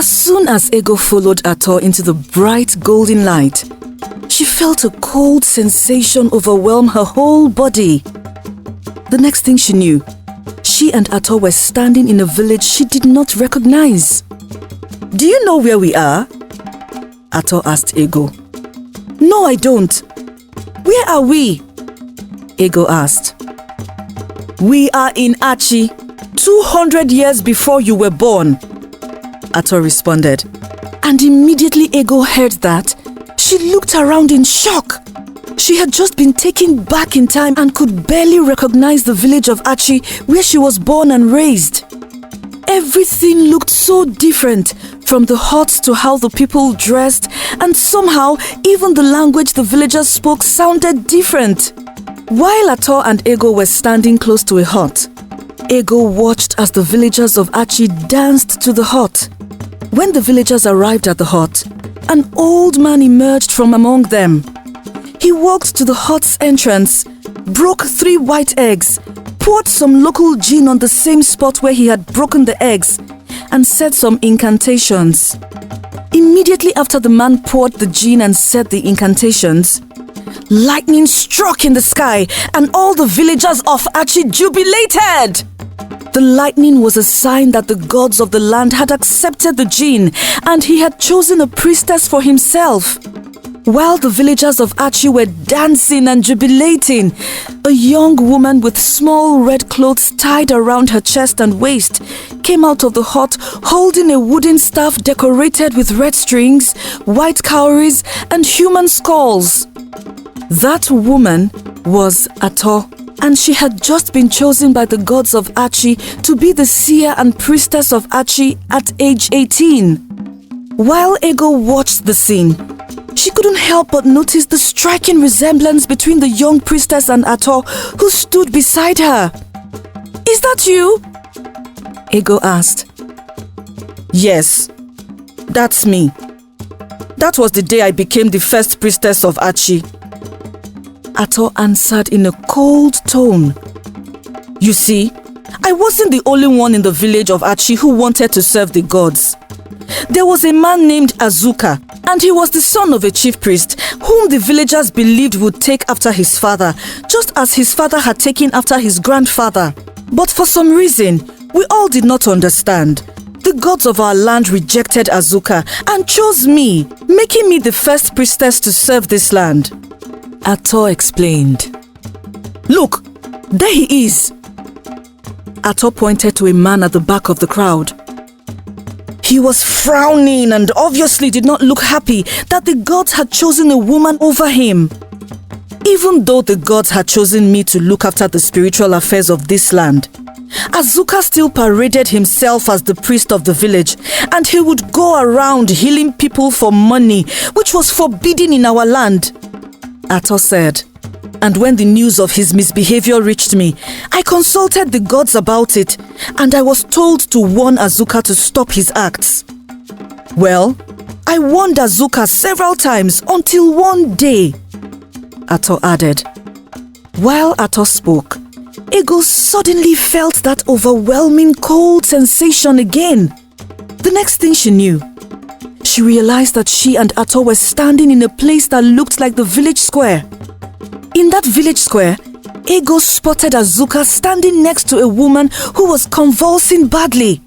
As soon as Ego followed Ato into the bright golden light, she felt a cold sensation overwhelm her whole body. The next thing she knew, she and Ato were standing in a village she did not recognize. "Do you know where we are?" Ato asked Ego. "No, I don't." "Where are we?" Ego asked. "We are in Achi, 200 years before you were born," Ato responded. And immediately Ego heard that, she looked around in shock. She had just been taken back in time and could barely recognize the village of Achi where she was born and raised. Everything looked so different, from the huts to how the people dressed, and somehow even the language the villagers spoke sounded different. While Ato and Ego were standing close to a hut, Ego watched as the villagers of Achi danced to the hut. When the villagers arrived at the hut, an old man emerged from among them. He walked to the hut's entrance, broke 3 white eggs, poured some local gin on the same spot where he had broken the eggs, and said some incantations. Immediately after the man poured the gin and said the incantations, lightning struck in the sky and all the villagers of Achi jubilated. The lightning was a sign that the gods of the land had accepted the gin and he had chosen a priestess for himself. While the villagers of Achi were dancing and jubilating, a young woman with small red clothes tied around her chest and waist came out of the hut holding a wooden staff decorated with red strings, white cowries, and human skulls. That woman was Ato, and she had just been chosen by the gods of Achi to be the seer and priestess of Achi at age 18. While Ego watched the scene, she couldn't help but notice the striking resemblance between the young priestess and Ato, who stood beside her. "Is that you?" Ego asked. "Yes, that's me. That was the day I became the first priestess of Achi," Ato answered in a cold tone. "You see, I wasn't the only one in the village of Achi who wanted to serve the gods. There was a man named Azuka, and he was the son of a chief priest whom the villagers believed would take after his father, just as his father had taken after his grandfather. But for some reason, we all did not understand. The gods of our land rejected Azuka and chose me, making me the first priestess to serve this land," Ato explained. "Look, there he is." Ato pointed to a man at the back of the crowd. He was frowning and obviously did not look happy that the gods had chosen a woman over him. Even though the gods had chosen me to look after the spiritual affairs of this land, Azuka still paraded himself as the priest of the village, and he would go around healing people for money, which was forbidden in our land, Ato said. And when the news of his misbehavior reached me, I consulted the gods about it, and I was told to warn Azuka to stop his acts. Well, I warned Azuka several times until one day, Ato added. While Ato spoke, Ego suddenly felt that overwhelming cold sensation again. The next thing she knew, she realized that she and Ato were standing in a place that looked like the village square. In that village square, Ego spotted Azuka standing next to a woman who was convulsing badly.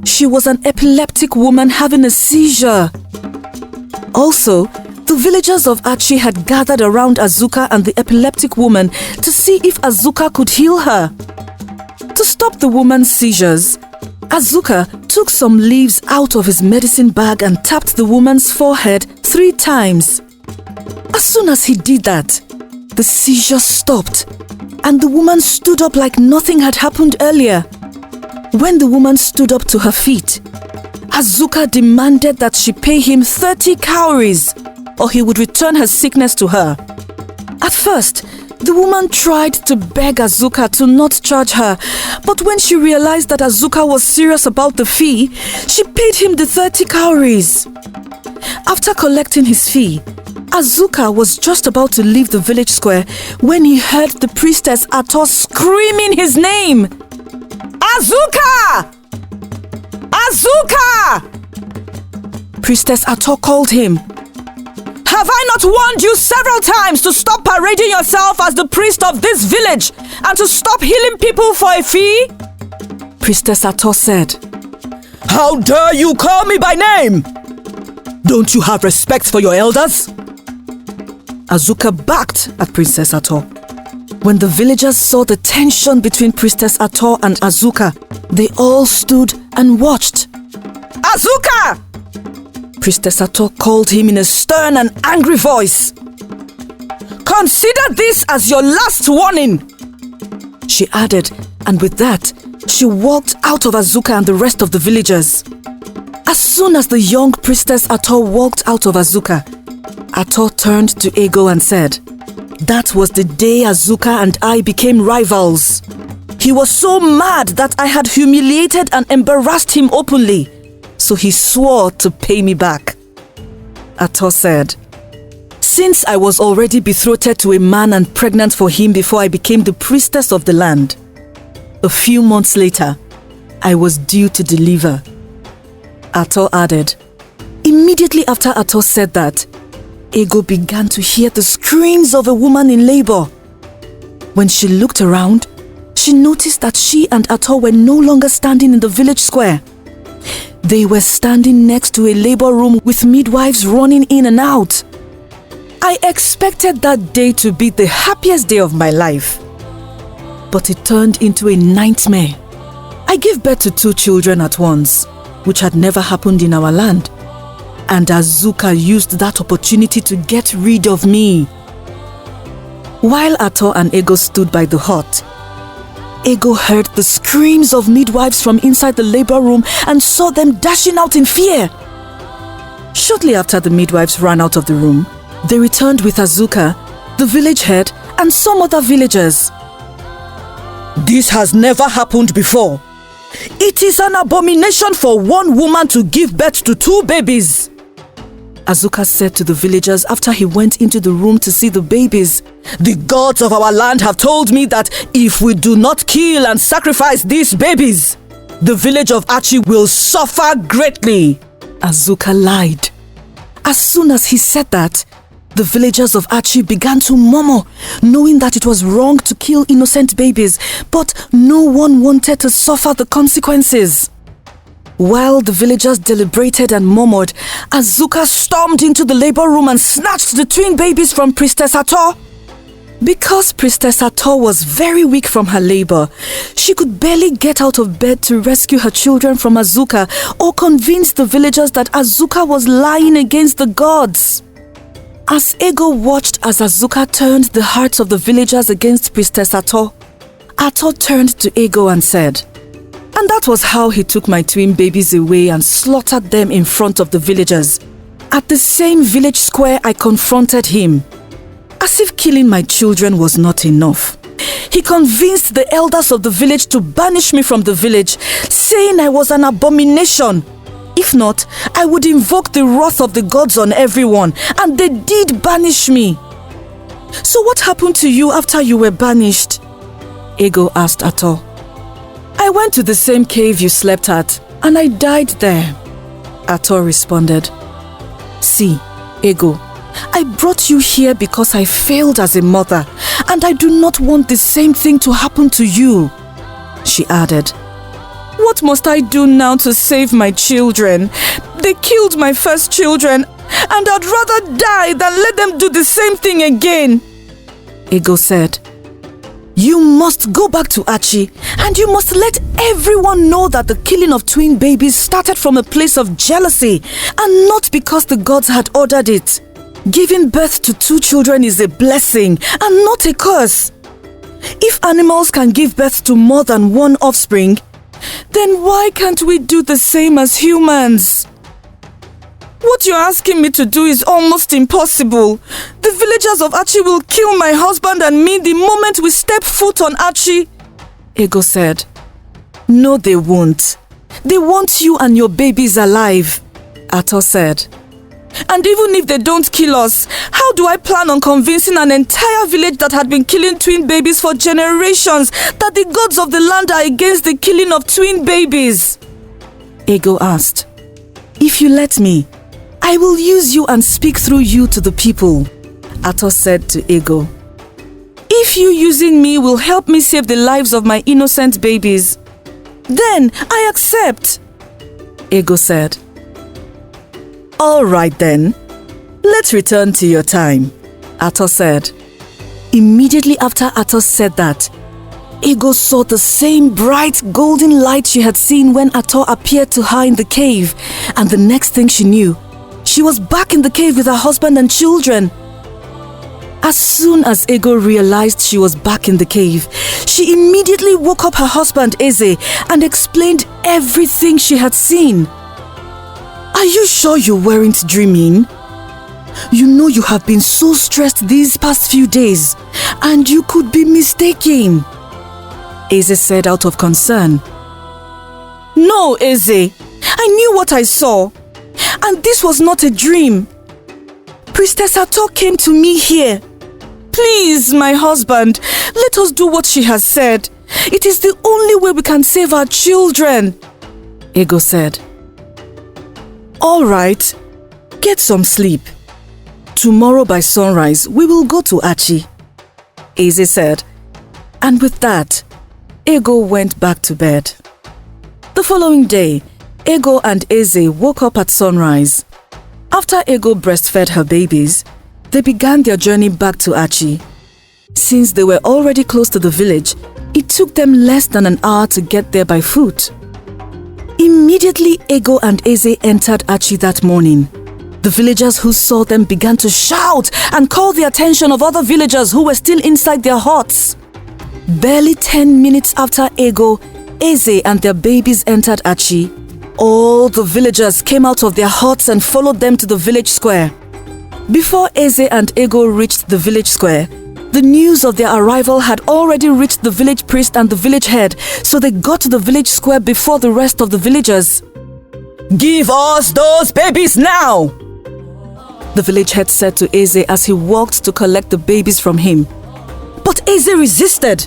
She was an epileptic woman having a seizure. Also, the villagers of Achi had gathered around Azuka and the epileptic woman to see if Azuka could heal her. To stop the woman's seizures, Azuka took some leaves out of his medicine bag and tapped the woman's forehead 3 times. As soon as he did that, the seizure stopped, and the woman stood up like nothing had happened earlier. When the woman stood up to her feet, Azuka demanded that she pay him 30 cowries, or he would return her sickness to her. At first, the woman tried to beg Azuka to not charge her, but when she realized that Azuka was serious about the fee, she paid him the 30 cowries. After collecting his fee, Azuka was just about to leave the village square when he heard the priestess Ato screaming his name. Azuka! Azuka! Priestess Ato called him. Have I not warned you several times to stop parading yourself as the priest of this village and to stop healing people for a fee? Priestess Ato said, How dare you call me by name? Don't you have respect for your elders? Azuka backed at Princess Ato. When the villagers saw the tension between Priestess Ato and Azuka, they all stood and watched. Azuka! Priestess Ato called him in a stern and angry voice. Consider this as your last warning, she added, and with that, she walked out of Azuka and the rest of the villagers. As soon as the young Priestess Ato walked out of Azuka, Ato turned to Ego and said, That was the day Azuka and I became rivals. He was so mad that I had humiliated and embarrassed him openly, so he swore to pay me back. Ato said, Since I was already betrothed to a man and pregnant for him before I became the priestess of the land, a few months later, I was due to deliver. Ato added. Immediately after Ato said that, Ego began to hear the screams of a woman in labor. When she looked around, she noticed that she and Ato were no longer standing in the village square. They were standing next to a labor room with midwives running in and out. I expected that day to be the happiest day of my life, but it turned into a nightmare. I gave birth to 2 children at once, which had never happened in our land, and Azuka used that opportunity to get rid of me. While Ato and Ego stood by the hut, Ego heard the screams of midwives from inside the labor room and saw them dashing out in fear. Shortly after the midwives ran out of the room, they returned with Azuka, the village head, and some other villagers. This has never happened before. It is an abomination for one woman to give birth to 2 babies, Azuka said to the villagers after he went into the room to see the babies. The gods of our land have told me that if we do not kill and sacrifice these babies, the village of Achi will suffer greatly. Azuka lied. As soon as he said that, the villagers of Achi began to murmur, knowing that it was wrong to kill innocent babies, but no one wanted to suffer the consequences. While the villagers deliberated and murmured, Azuka stormed into the labor room and snatched the twin babies from Priestess Ato. Because Priestess Ato was very weak from her labor, she could barely get out of bed to rescue her children from Azuka or convince the villagers that Azuka was lying against the gods. As Ego watched as Azuka turned the hearts of the villagers against Priestess Ato, Ato turned to Ego and said, And that was how he took my twin babies away and slaughtered them in front of the villagers. At the same village square, I confronted him. As if killing my children was not enough, he convinced the elders of the village to banish me from the village, saying I was an abomination. If not, I would invoke the wrath of the gods on everyone, and they did banish me. So what happened to you after you were banished? Ego asked Ato. I went to the same cave you slept at, and I died there, Ato responded. See, Ego, I brought you here because I failed as a mother, and I do not want the same thing to happen to you, she added. What must I do now to save my children? They killed my first children, and I'd rather die than let them do the same thing again, Ego said. You must go back to Achi, and you must let everyone know that the killing of twin babies started from a place of jealousy, and not because the gods had ordered it. Giving birth to 2 children is a blessing and not a curse. If animals can give birth to more than 1 offspring, then why can't we do the same as humans? What you're asking me to do is almost impossible. The villagers of Achi will kill my husband and me the moment we step foot on Achi, Ego said. No, they won't. They want you and your babies alive, Ato said. And even if they don't kill us, how do I plan on convincing an entire village that had been killing twin babies for generations that the gods of the land are against the killing of twin babies? Ego asked. "If you let me, I will use you and speak through you to the people," Ato said to Ego. "If you using me will help me save the lives of my innocent babies, then I accept," Ego said. "All right then, let's return to your time," Ato said. Immediately after Ato said that, Ego saw the same bright golden light she had seen when Ato appeared to her in the cave, and the next thing she knew, she was back in the cave with her husband and children. As soon as Ego realized she was back in the cave, she immediately woke up her husband Eze and explained everything she had seen. "Are you sure you weren't dreaming? You know you have been so stressed these past few days, and you could be mistaken," Eze said out of concern. "No, Eze, I knew what I saw, and this was not a dream. Priestess Ato came to me here. Please, my husband, let us do what she has said. It is the only way we can save our children," Ego said. "All right, get some sleep. Tomorrow by sunrise, we will go to Achi," Eze said. And with that, Ego went back to bed. The following day, Ego and Eze woke up at sunrise. After Ego breastfed her babies, they began their journey back to Achi. Since they were already close to the village, it took them less than an hour to get there by foot. Immediately, Ego and Eze entered Achi that morning. The villagers who saw them began to shout and call the attention of other villagers who were still inside their huts. Barely 10 minutes after Ego, Eze and their babies entered Achi, all the villagers came out of their huts and followed them to the village square. Before Eze and Ego reached the village square, the news of their arrival had already reached the village priest and the village head, so they got to the village square before the rest of the villagers. "Give us those babies now!" the village head said to Eze as he walked to collect the babies from him. But Eze resisted.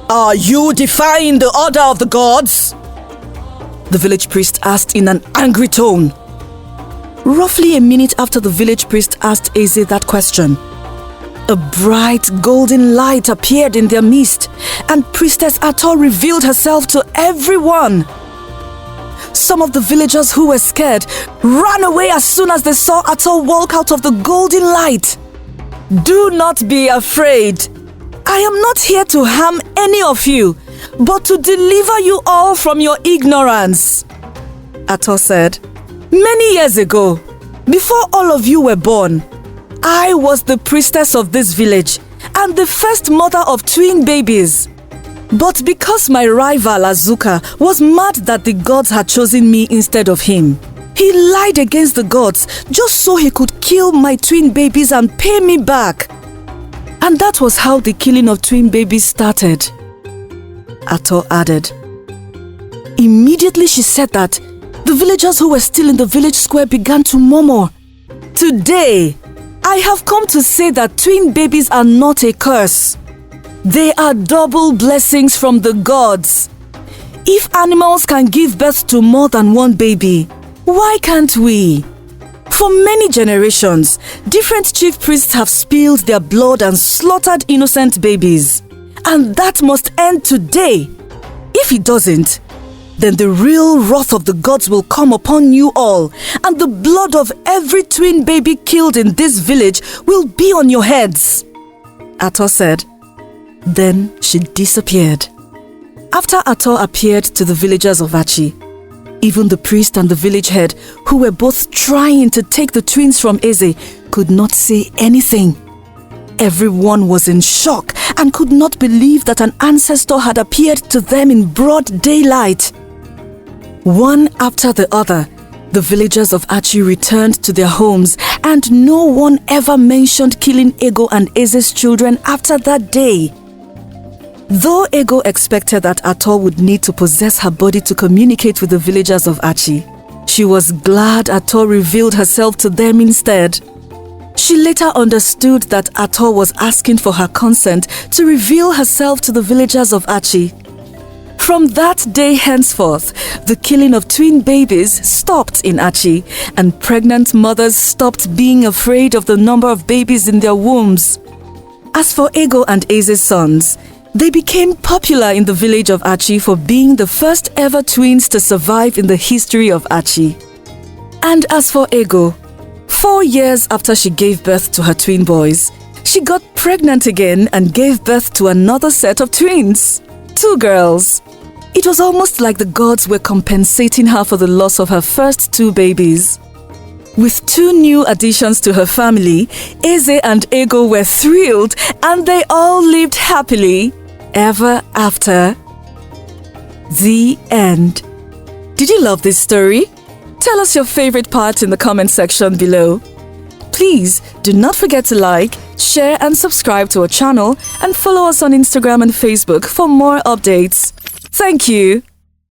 "Are you defying the order of the gods?" the village priest asked in an angry tone. Roughly a minute after the village priest asked Eze that question, a bright golden light appeared in their midst, and Priestess Ato revealed herself to everyone. Some of the villagers who were scared ran away as soon as they saw Ato walk out of the golden light. "Do not be afraid. I am not here to harm any of you, but to deliver you all from your ignorance," Ato said. "Many years ago, before all of you were born, I was the priestess of this village and the first mother of twin babies. But because my rival Azuka was mad that the gods had chosen me instead of him, he lied against the gods just so he could kill my twin babies and pay me back. And that was how the killing of twin babies started," Ato added. Immediately she said that, the villagers who were still in the village square began to murmur. "Today, I have come to say that twin babies are not a curse. They are double blessings from the gods. If animals can give birth to more than one baby, why can't we? For many generations, different chief priests have spilled their blood and slaughtered innocent babies. And that must end today. If it doesn't, then the real wrath of the gods will come upon you all, and the blood of every twin baby killed in this village will be on your heads," Ato said. Then she disappeared. After Ato appeared to the villagers of Achi, even the priest and the village head, who were both trying to take the twins from Eze, could not say anything. Everyone was in shock and could not believe that an ancestor had appeared to them in broad daylight. One after the other, the villagers of Achi returned to their homes, and no one ever mentioned killing Ego and Eze's children after that day. Though Ego expected that Ato would need to possess her body to communicate with the villagers of Achi, she was glad Ato revealed herself to them instead. She later understood that Ato was asking for her consent to reveal herself to the villagers of Achi. From that day henceforth, the killing of twin babies stopped in Achi, and pregnant mothers stopped being afraid of the number of babies in their wombs. As for Ego and Eze's sons, they became popular in the village of Achi for being the first ever twins to survive in the history of Achi. And as for Ego, 4 years after she gave birth to her twin boys, she got pregnant again and gave birth to another set of twins, 2 girls. It was almost like the gods were compensating her for the loss of her first 2 babies. With 2 new additions to her family, Eze and Ego were thrilled and they all lived happily ever after. The end. Did you love this story? Tell us your favorite part in the comment section below. Please do not forget to like, share and subscribe to our channel and follow us on Instagram and Facebook for more updates. Thank you.